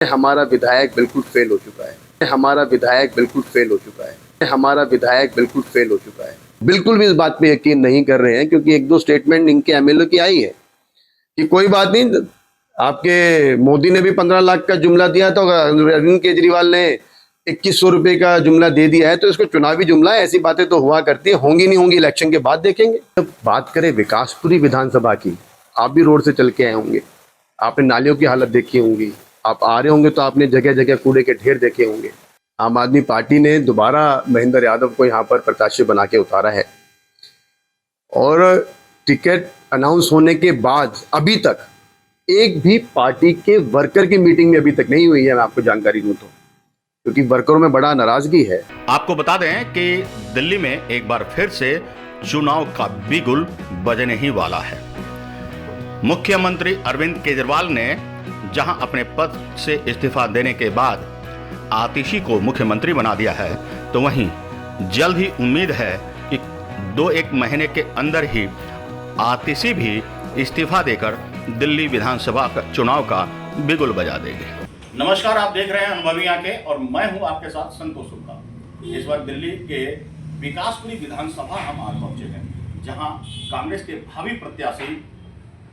हमारा विधायक बिल्कुल फेल हो चुका है। हमारा विधायक बिल्कुल फेल हो चुका है। हमारा विधायक बिल्कुल फेल हो चुका है। बिल्कुल भी इस बात पे यकीन नहीं कर रहे हैं, क्योंकि एक दो स्टेटमेंट इनके एमएलए की आई है कि कोई बात नहीं, आपके मोदी ने भी 15 लाख का जुमला दिया था, अरविंद केजरीवाल ने 2100 रुपए का जुमला दे दिया है, तो इसको चुनावी जुमला है, ऐसी बातें तो हुआ करती है, होंगी नहीं होंगी इलेक्शन के बाद देखेंगे। जब बात करें विकासपुरी विधानसभा की, आप भी रोड से चल के आए होंगे, आपने नालियों की हालत देखी होंगी, आप आ रहे होंगे तो आपने जगह जगह कूड़े के ढेर देखे होंगे। आम आदमी पार्टी ने दोबारा महेंद्र यादव को यहाँ पर प्रत्याशी बना के उतारा है, और टिकट अनाउंस होने के बाद अभी तक एक भी पार्टी के वर्कर की मीटिंग में अभी तक नहीं हुई है। मैं आपको जानकारी दूं तो, क्योंकि वर्करों में बड़ा नाराजगी है। आपको बता दें कि दिल्ली में एक बार फिर से चुनाव का बिगुल बजने ही वाला है। मुख्यमंत्री अरविंद केजरीवाल ने जहां अपने पद से इस्तीफा देने के बाद आतिशी को मुख्यमंत्री बना दिया है, तो वहीं जल्द ही उम्मीद है कि 2-1 महीने के अंदर ही आतिशी भी इस्तीफा देकर दिल्ली विधानसभा चुनाव का बिगुल बजा देगी। नमस्कार, आप देख रहे हैं अनुभवी आंखें और मैं हूं आपके साथ संतोष सुक्का। इस बार दिल्ली के विकासपुरी विधानसभा हम आज पहुंचे हैं, जहां कांग्रेस के भावी प्रत्याशी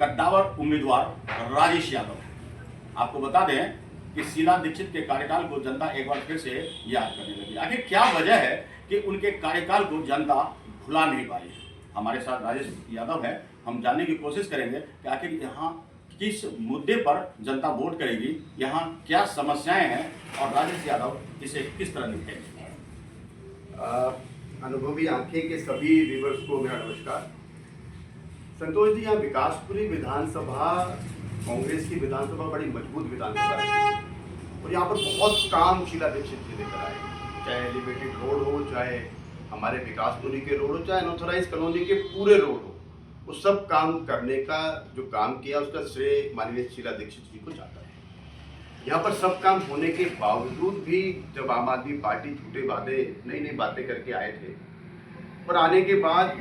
कद्दावर उम्मीदवार राजेश यादव हैं। आपको बता दें कि शीला दीक्षित के कार्यकाल को जनता एक बार फिर से याद करने लगी। आखिर क्या वजह है कि उनके कार्यकाल को जनता भुला नहीं पाई है? हमारे साथ राजेश यादव है, हम जानने की कोशिश करेंगे कि आखिर यहाँ किस मुद्दे पर जनता वोट करेगी, यहाँ क्या समस्याएं हैं और राजेश यादव इसे किस तरह निपटेंगे। अनुभवी आंखें के सभी व्यूअर्स को मेरा नमस्कार। संतोष जी, यहाँ विकासपुरी विधानसभा कांग्रेस की विधानसभा बड़ी मजबूत विधानसभा है, और यहाँ पर बहुत काम शीला दीक्षित जी लेकर आए, चाहे एलिवेटेड रोड हो, चाहे हमारे विकासपुरी के रोड हो, चाहे अनऑथराइज कॉलोनी के पूरे रोड हो, वो सब काम करने का जो काम किया उसका श्रेय माननीय शीला दीक्षित जी को जाता है। यहाँ पर सब काम होने के बावजूद भी जब आम आदमी पार्टी झूठे वादे, नई नई बातें करके आए थे, और आने के बाद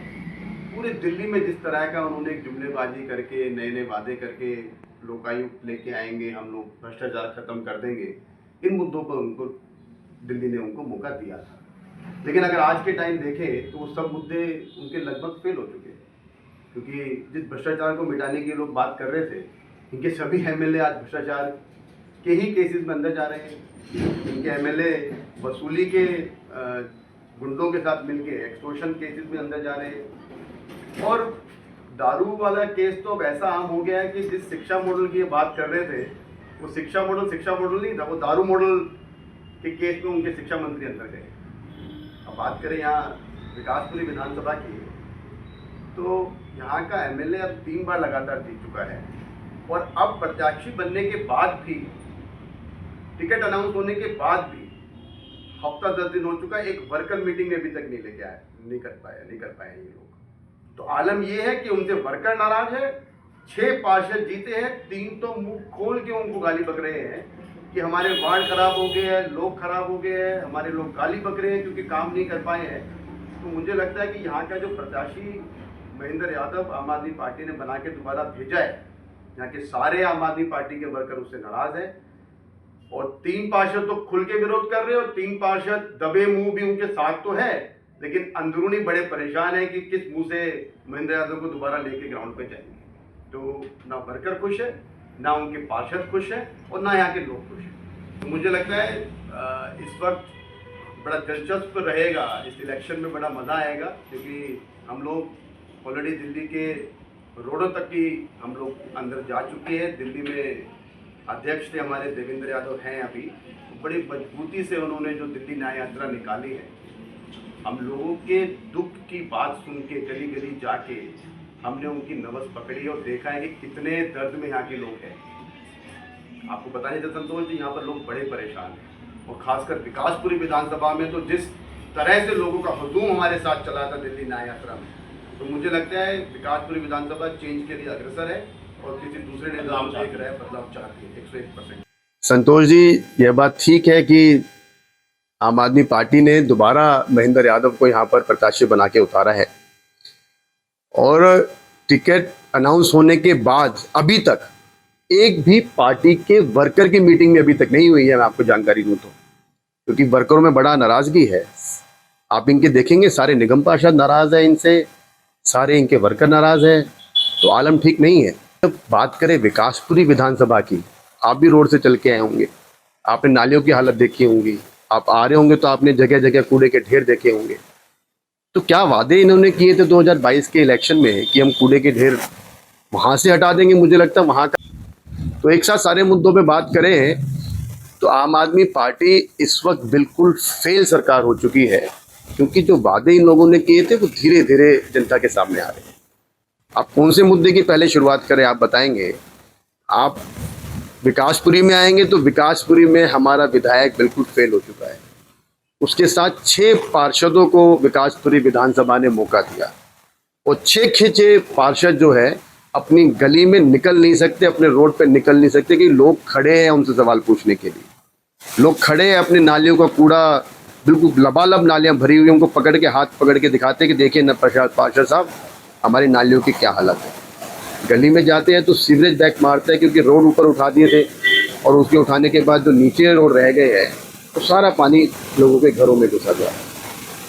पूरे दिल्ली में जिस तरह का उन्होंने एक जुमलेबाजी करके, नए नए वादे करके, लोकायुक्त लेके आएंगे, हम लोग भ्रष्टाचार खत्म कर देंगे, इन मुद्दों पर उनको दिल्ली ने उनको मौका दिया था। लेकिन अगर आज के टाइम देखें तो वो सब मुद्दे उनके लगभग फेल हो चुके हैं, क्योंकि जिस भ्रष्टाचार को मिटाने की लोग बात कर रहे थे, इनके सभी एमएलए आज भ्रष्टाचार के ही केसेस में अंदर जा रहे हैं। इनके एमएलए वसूली के गुंडों के साथ मिलके एक्सटॉर्शन केसेस में अंदर जा रहे हैं, और दारू वाला केस तो अब ऐसा आम हो गया है कि जिस शिक्षा मॉडल की बात कर रहे थे, वो शिक्षा मॉडल नहीं था, वो दारू मॉडल के केस में उनके शिक्षा मंत्री अंदर गए। अब बात करें यहाँ विकासपुरी विधानसभा की, तो यहाँ का एमएलए अब 3 बार लगातार जीत चुका है, और अब प्रत्याशी बनने के बाद भी, टिकट अनाउंस होने के बाद भी हफ्ता 10 दिन हो चुका है, एक वर्कर मीटिंग अभी तक नहीं लेके आए, नहीं कर पाए ये लोग। तो आलम ये है कि उनसे वर्कर नाराज है। 6 पार्षद जीते हैं, 3 तो मुंह खोल के उनको गाली बक रहे हैं कि हमारे वार्ड खराब हो गए हैं, लोग खराब हो गए हैं, हमारे लोग गाली बक रहे हैं क्योंकि काम नहीं कर पाए हैं। तो मुझे लगता है कि यहाँ का जो प्रत्याशी महेंद्र यादव आम आदमी पार्टी ने बना के दोबारा भेजा है, यहाँ के सारे आम आदमी पार्टी के वर्कर उससे नाराज है, और 3 पार्षद तो खुल के विरोध कर रहे हैं, और 3 पार्षद दबे मुंह भी उनके साथ तो है, लेकिन अंदरूनी बड़े परेशान है कि किस मुंह से महेंद्र यादव को दोबारा लेके ग्राउंड पे जाएंगे। तो ना वर्कर खुश है, ना उनके पार्षद खुश है, और ना यहाँ के लोग खुश हैं। तो मुझे लगता है इस वक्त बड़ा दिलचस्प रहेगा, इस इलेक्शन में बड़ा मज़ा आएगा, क्योंकि हम लोग ऑलरेडी दिल्ली के रोडों तक की हम लोग अंदर जा चुके हैं। दिल्ली में अध्यक्ष थे हमारे देवेंद्र यादव हैं अभी, बड़ी मजबूती से उन्होंने जो दिल्ली न्याय यात्रा निकाली है, हम लोगों के दुख की बात सुन के गली गली जाके हमने उनकी नब्ज़ पकड़ी और देखा है कि कितने दर्द में यहाँ के लोग हैं। आपको पता नहीं था संतोष जी, यहाँ पर लोग बड़े परेशान हैं, और खासकर विकासपुरी विधानसभा में तो जिस तरह से लोगों का हुजूम हमारे साथ चला था दिल्ली न्याय यात्रा में, तो मुझे लगता है विकासपुरी विधानसभा चेंज के लिए अग्रसर है, और किसी दूसरे निजाम देख रहे हैं, बदलाव चाहती है 101%। संतोष जी, यह बात ठीक है कि आम आदमी पार्टी ने दोबारा महेंद्र यादव को यहाँ पर प्रत्याशी बना के उतारा है, और टिकट अनाउंस होने के बाद अभी तक एक भी पार्टी के वर्कर की मीटिंग में अभी तक नहीं हुई है, मैं आपको जानकारी दूं तो, क्योंकि वर्करों में बड़ा नाराजगी है। आप इनके देखेंगे सारे निगम पार्षद नाराज है इनसे, सारे इनके वर्कर नाराज हैं, तो आलम ठीक नहीं है। जब बात करें विकासपुरी विधानसभा की, आप भी रोड से चल के आए होंगे, आपने नालियों की हालत देखी होंगी, आप आ रहे होंगे तो आपने जगह जगह कूड़े के ढेर देखे होंगे। तो क्या वादे इन्होंने किए थे 2022 के इलेक्शन में कि हम कूड़े के ढेर वहाँ से हटा देंगे, मुझे लगता है वहाँ का। तो एक साथ सारे मुद्दों पे बात करें तो आम आदमी पार्टी इस वक्त बिल्कुल फेल सरकार हो चुकी है, क्योंकि जो वादे इन लोगों ने किए थे वो धीरे धीरे जनता के सामने आ रहे हैं। आप कौन से मुद्दे की पहले शुरुआत करें, आप बताएंगे। आप विकासपुरी में आएंगे तो विकासपुरी में हमारा विधायक बिल्कुल फेल हो चुका है। उसके साथ 6 पार्षदों को विकासपुरी विधानसभा ने मौका दिया, और 6 पार्षद जो है अपनी गली में निकल नहीं सकते, अपने रोड पे निकल नहीं सकते, कि लोग खड़े हैं उनसे सवाल पूछने के लिए। लोग खड़े हैं, अपनी नालियों का कूड़ा बिल्कुल लबालब नालियां भरी हुई, उनको पकड़ के हाथ पकड़ के दिखाते कि देखिए न पार्षद साहब हमारी नालियों की क्या हालत है। गली में जाते हैं तो सीवरेज बैग मारते हैं, क्योंकि रोड ऊपर उठा दिए थे, और उसके उठाने के बाद जो नीचे रोड रह गए हैं तो सारा पानी लोगों के घरों में घुसा गया।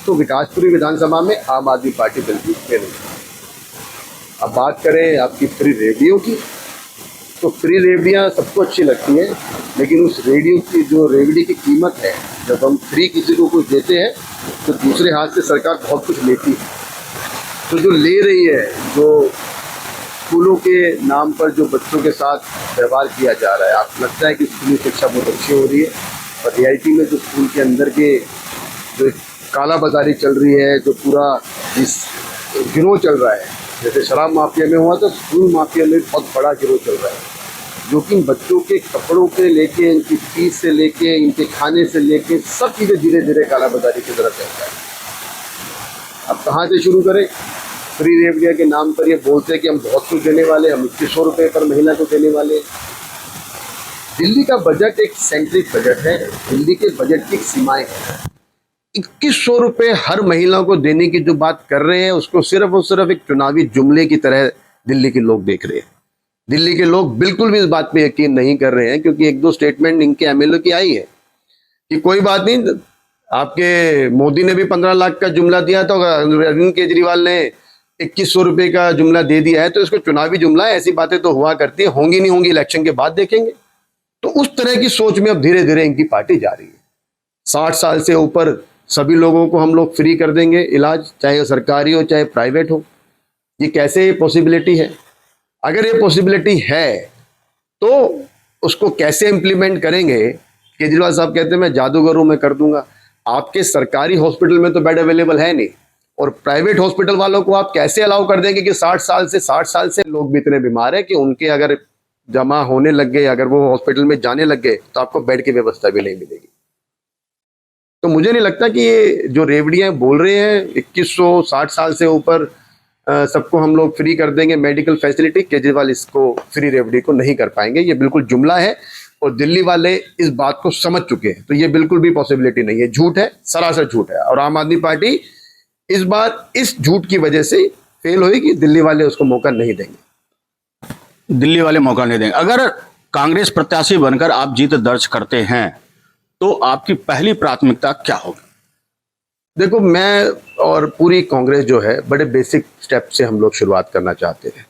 तो विकासपुरी विधानसभा में आम आदमी पार्टी बिल्कुल फेल हुई। अब बात करें आपकी फ्री रेडियो की, तो फ्री रेवड़ियाँ सबको अच्छी लगती हैं, लेकिन उस रेडियो की जो रेवड़ी की कीमत है, जब हम फ्री किसी को कुछ देते हैं तो दूसरे हाथ से सरकार बहुत कुछ लेती है। तो जो ले रही है, जो स्कूलों के नाम पर जो बच्चों के साथ व्यवहार किया जा रहा है, आपको लगता है कि स्कूली शिक्षा बहुत अच्छी हो रही है, और रियलिटी में जो स्कूल के अंदर के जो काला बाजारी चल रही है, जो पूरा इस गिरोह चल रहा है, जैसे शराब माफिया में हुआ तो स्कूल माफिया में बहुत बड़ा गिरोह चल रहा है, जो कि बच्चों के कपड़ों के लेके, इनकी फीस से लेके, इनके खाने से लेके सब चीज़ें धीरे धीरे काला बाजारी की तरफ चलता है। अब कहाँ से शुरू करें? फ्री रेवड़िया के नाम पर ये बोलते हैं कि हम बहुत कुछ देने वाले, हम 2100 रुपये पर महीना को देने वाले। दिल्ली का बजट एक सेंट्रिक बजट है, दिल्ली के बजट की सीमाएं हैं। 2100 रुपये हर महिला को देने की जो बात कर रहे हैं, उसको सिर्फ और सिर्फ एक चुनावी जुमले की तरह दिल्ली के लोग देख रहे हैं। दिल्ली के लोग बिल्कुल भी इस बात पे यकीन नहीं कर रहे हैं, क्योंकि 1-2 स्टेटमेंट इनके एमएलए की आई है कि कोई बात नहीं, आपके मोदी ने भी 15 लाख का जुमला दिया था, अरविंद केजरीवाल ने 2100 रुपये का जुमला दे दिया है, तो इसको चुनावी जुमला है, ऐसी बातें तो हुआ करती है, होंगी नहीं होंगी इलेक्शन के बाद देखेंगे। तो उस तरह की सोच में अब धीरे धीरे इनकी पार्टी जा रही है। 60 साल से ऊपर सभी लोगों को हम लोग फ्री कर देंगे इलाज, चाहे सरकारी हो चाहे प्राइवेट हो। ये कैसे पॉसिबिलिटी है? अगर ये पॉसिबिलिटी है तो उसको कैसे इम्प्लीमेंट करेंगे? केजरीवाल साहब कहते हैं मैं जादूगर हूं, मैं कर दूंगा। आपके सरकारी हॉस्पिटल में तो बेड अवेलेबल है नहीं, और प्राइवेट हॉस्पिटल वालों को आप कैसे अलाउ कर देंगे कि 60 साल से लोग भी इतने बीमार है कि उनके अगर जमा होने लग गए, अगर वो हॉस्पिटल में जाने लग गए तो आपको बेड की व्यवस्था भी नहीं मिलेगी। तो मुझे नहीं लगता कि ये जो रेवड़ियाँ बोल रहे हैं 2100 60 साल से ऊपर सबको हम लोग फ्री कर देंगे मेडिकल फैसिलिटी, केजरीवाल इसको फ्री रेवड़ी को नहीं कर पाएंगे। ये बिल्कुल जुमला है, और दिल्ली वाले इस बात को समझ चुके हैं। तो ये बिल्कुल भी पॉसिबिलिटी नहीं है, झूठ है, सरासर झूठ है। और आम आदमी पार्टी इस बार इस झूठ की वजह से फेल हुई कि दिल्ली वाले उसको मौका नहीं देंगे। दिल्ली वाले मौका नहीं देंगे। अगर कांग्रेस प्रत्याशी बनकर आप जीत दर्ज करते हैं तो आपकी पहली प्राथमिकता क्या होगी? देखो, मैं और पूरी कांग्रेस जो है बड़े बेसिक स्टेप से हम लोग शुरुआत करना चाहते हैं।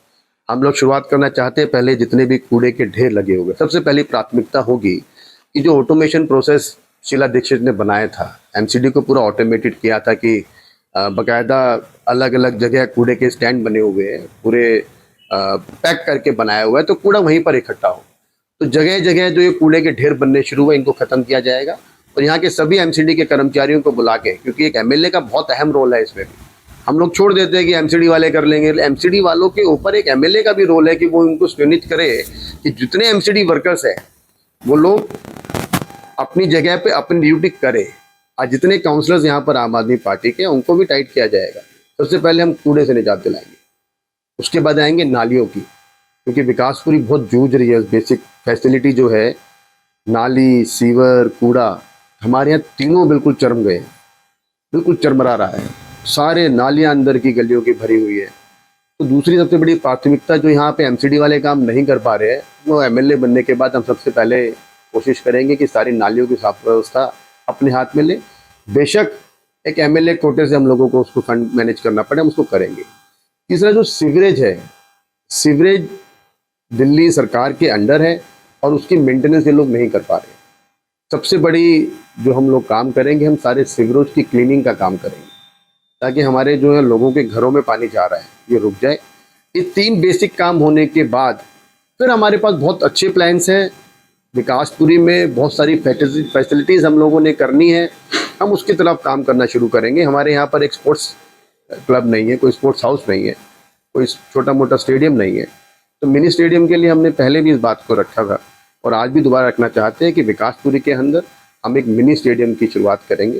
हम लोग शुरुआत करना चाहते हैं, पहले जितने भी कूड़े के ढेर लगे हुए, सबसे पहली प्राथमिकता होगी कि जो ऑटोमेशन प्रोसेस शीला दीक्षित ने बनाया था, एमसीडी को पूरा ऑटोमेटेड किया था कि बाकायदा अलग अलग जगह कूड़े के स्टैंड बने हुए हैं, पूरे पैक करके बनाया हुआ है, तो कूड़ा वहीं पर इकट्ठा हो। तो जगह जगह जो ये कूड़े के ढेर बनने शुरू हुए, इनको ख़त्म किया जाएगा। और यहाँ के सभी एमसीडी के कर्मचारियों को बुला के, क्योंकि एक एमएलए का बहुत अहम रोल है इसमें भी, हम लोग छोड़ देते हैं कि एमसीडी वाले कर लेंगे। एमसीडी वालों के ऊपर एक एमएलए का भी रोल है कि वो इनको सुनिश्चित करे कि जितने एमसीडी वर्कर्स हैं वो लोग अपनी जगह पे अपनी ड्यूटी करें। और जितने काउंसलर्स यहाँ पर आम आदमी पार्टी के, उनको भी टाइट किया जाएगा। सबसे पहले हम कूड़े से निजात दिलाएंगे, उसके बाद आएंगे नालियों की, क्योंकि विकासपुरी बहुत जूझ रही है। बेसिक फैसिलिटी जो है, नाली, सीवर, कूड़ा, हमारे यहाँ तीनों बिल्कुल चरम गए, बिल्कुल चरमरा रहा है। सारे नालियाँ अंदर की गलियों की भरी हुई है। तो दूसरी सबसे बड़ी प्राथमिकता जो यहाँ पे एमसीडी वाले काम नहीं कर पा रहे हैं, वो एमएलए बनने के बाद हम सबसे पहले कोशिश करेंगे कि सारी नालियों की साफ व्यवस्था अपने हाथ में ले। बेशक एक एमएलए कोटे से हम लोगों को उसको फंड मैनेज करना पड़े, हम उसको करेंगे। तीसरा जो सीवरेज है, सीवरेज दिल्ली सरकार के अंडर है और उसकी मेंटेनेंस ये लोग नहीं कर पा रहे। सबसे बड़ी जो हम लोग काम करेंगे, हम सारे सीवरेज की क्लीनिंग का काम करेंगे ताकि हमारे जो है लोगों के घरों में पानी जा रहा है ये रुक जाए। ये 3 बेसिक काम होने के बाद फिर हमारे पास बहुत अच्छे प्लान्स हैं। विकासपुरी में बहुत सारी फैसिलिटीज़ हम लोगों ने करनी है, हम उसकी तरफ काम करना शुरू करेंगे। हमारे यहाँ पर एक स्पोर्ट्स क्लब नहीं है, कोई स्पोर्ट्स हाउस नहीं है, कोई छोटा मोटा स्टेडियम नहीं है। तो मिनी स्टेडियम के लिए हमने पहले भी इस बात को रखा था और आज भी दोबारा रखना चाहते हैं कि विकासपुरी के अंदर हम एक मिनी स्टेडियम की शुरुआत करेंगे,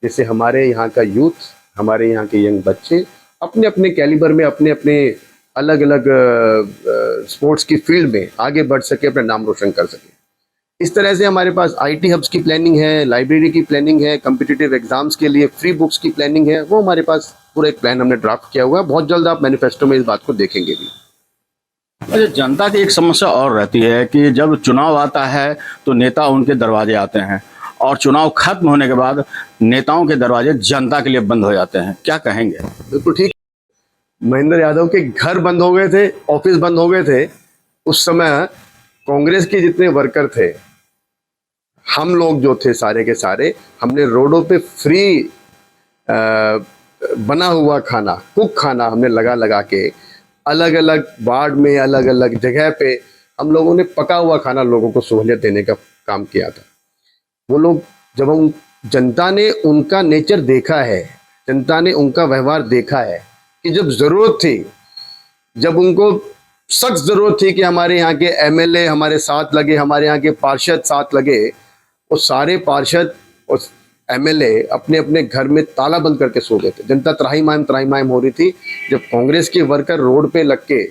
जिससे हमारे यहाँ का यूथ, हमारे यहाँ के यंग बच्चे अपने अपने कैलिबर में, अपने अपने अलग अलग स्पोर्ट्स की फील्ड में आगे बढ़ सके, अपना नाम रोशन कर सके। इस तरह से हमारे पास आईटी हब्स की प्लानिंग है, लाइब्रेरी की प्लानिंग है, कॉम्पिटिटिव एग्जाम्स के लिए फ्री बुक्स की प्लानिंग है। वो हमारे पास पूरा एक प्लान हमने ड्राफ्ट किया हुआ है। बहुत जल्द आप मैनिफेस्टो में इस बात को देखेंगे भी। अच्छा, जनता की एक समस्या और रहती है कि जब चुनाव आता है तो नेता उनके दरवाजे आते हैं और चुनाव खत्म होने के बाद नेताओं के दरवाजे जनता के लिए बंद हो जाते हैं, क्या कहेंगे? बिल्कुल ठीक। महेंद्र यादव के घर बंद हो गए थे, ऑफिस बंद हो गए थे। उस समय कांग्रेस के जितने वर्कर थे, हम लोग जो थे सारे के सारे, हमने रोडों पे फ्री बना हुआ खाना, कुक खाना हमने लगा के अलग अलग वार्ड में, अलग अलग जगह पे हम लोगों ने पका हुआ खाना लोगों को सहूलियत देने का काम किया था। वो लोग जब हम जनता ने उनका नेचर देखा है, जनता ने उनका व्यवहार देखा है कि जब ज़रूरत थी, जब उनको सख्त ज़रूरत थी कि हमारे यहाँ के एमएलए हमारे साथ लगे, हमारे यहाँ के पार्षद साथ लगे, वो सारे पार्षद और एमएलए अपने अपने घर में ताला बंद करके सो गए थे। जनता त्राहिमाम हो रही थी जब कांग्रेस के वर्कर रोड पे लग के,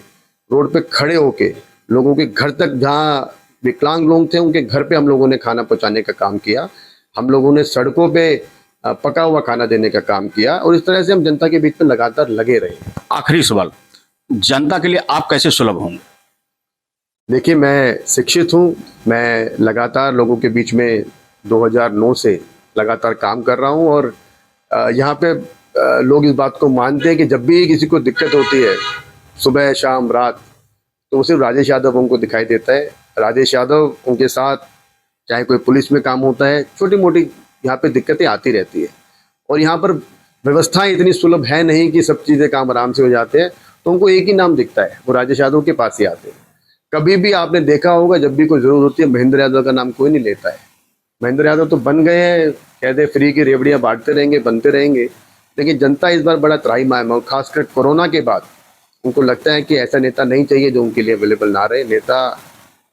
रोड पे खड़े होके लोगों के घर तक, जहाँ विकलांग लोग थे उनके घर पे हम लोगों ने खाना पहुंचाने का काम किया। हम लोगों ने सड़कों पे पका हुआ खाना देने का काम किया और इस तरह से हम जनता के बीच में लगातार लगे रहे। आखिरी सवाल, जनता के लिए आप कैसे सुलभ होंगे? देखिए, मैं शिक्षित हूँ, मैं लगातार लोगों के बीच में 2009 से लगातार काम कर रहा हूँ और यहाँ पे लोग इस बात को मानते हैं कि जब भी किसी को दिक्कत होती है, सुबह शाम रात, तो वो सिर्फ राजेश यादव उनको दिखाई देता है। राजेश यादव उनके साथ, चाहे कोई पुलिस में काम होता है, छोटी मोटी यहाँ पे दिक्कतें आती रहती है और यहाँ पर व्यवस्थाएं इतनी सुलभ है नहीं कि सब चीज़ें काम आराम से हो जाते हैं। तो उनको एक ही नाम दिखता है, वो राजेश यादव के पास ही आते हैं। कभी भी आपने देखा होगा, जब भी कोई ज़रूरत होती है, महेंद्र यादव का नाम कोई नहीं लेता है। महेंद्र यादव तो बन गए हैं, कहते फ्री की रेवड़ियाँ बांटते रहेंगे, बनते रहेंगे। लेकिन जनता इस बार बड़ा त्राहिमाम है और खासकर कोरोना के बाद उनको लगता है कि ऐसा नेता नहीं चाहिए जो उनके लिए अवेलेबल ना रहे। नेता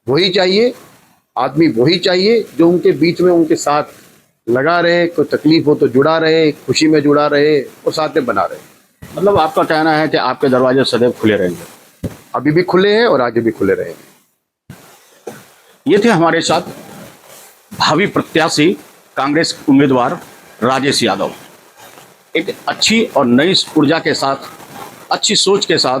वही चाहिए, आदमी वही चाहिए जो उनके बीच में, उनके साथ लगा रहे, कोई तकलीफ हो तो जुड़ा रहे, खुशी में जुड़ा रहे और साथ में बना रहे। मतलब आपका कहना है कि आपके दरवाजे सदैव खुले रहेंगे? अभी भी खुले हैं और आगे भी खुले रहेंगे। ये थे हमारे साथ भावी प्रत्याशी कांग्रेस उम्मीदवार राजेश यादव। एक अच्छी और नई ऊर्जा के साथ, अच्छी सोच के साथ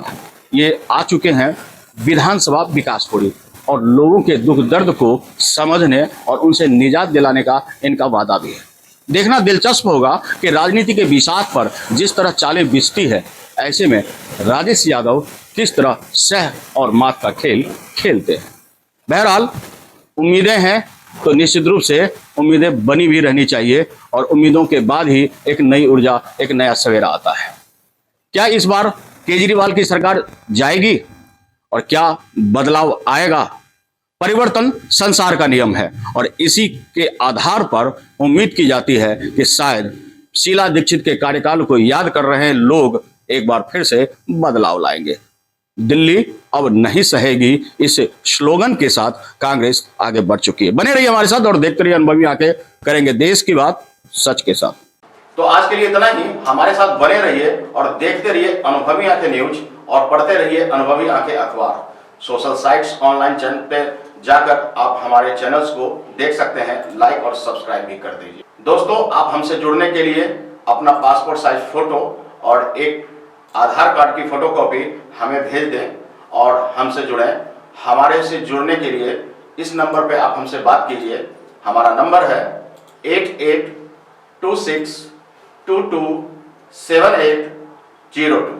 ये आ चुके हैं विधानसभा विकासपुरी और लोगों के दुख दर्द को समझने और उनसे निजात दिलाने का इनका वादा भी है। देखना दिलचस्प होगा कि राजनीति के बिसात पर जिस तरह चालें बिछती है, ऐसे में राजेश यादव किस तरह सह और मात का खेल खेलते हैं। बहरहाल उम्मीदें हैं तो निश्चित रूप से उम्मीदें बनी भी रहनी चाहिए और उम्मीदों के बाद ही एक नई ऊर्जा, एक नया सवेरा आता है। क्या इस बार केजरीवाल की सरकार जाएगी और क्या बदलाव आएगा? परिवर्तन संसार का नियम है और इसी के आधार पर उम्मीद की जाती है कि शायद शीला दीक्षित के कार्यकाल को याद कर रहे लोग एक बार फिर से बदलाव लाएंगे। दिल्ली अब नहीं सहेगी, इस स्लोगन के साथ कांग्रेस आगे बढ़ चुकी है। बने रहिए हमारे साथ और देखते रहिए अनुभवी आंखें, करेंगे देश की बात सच के साथ। तो आज के लिए इतना ही। हमारे साथ बने रहिए और देखते रहिए अनुभवी आंखें न्यूज और पढ़ते रहिए अनुभवी आंखें अखबार। सोशल साइट्स, ऑनलाइन चैनल पे जाकर आप हमारे चैनल्स को देख सकते हैं, लाइक और सब्सक्राइब भी कर दीजिए। दोस्तों, आप हमसे जुड़ने के लिए अपना पासपोर्ट साइज फोटो और एक आधार कार्ड की फोटोकॉपी हमें भेज दें और हमसे जुड़ें। हमारे से जुड़ने के लिए इस नंबर पे आप हमसे बात कीजिए। हमारा नंबर है 8826227802।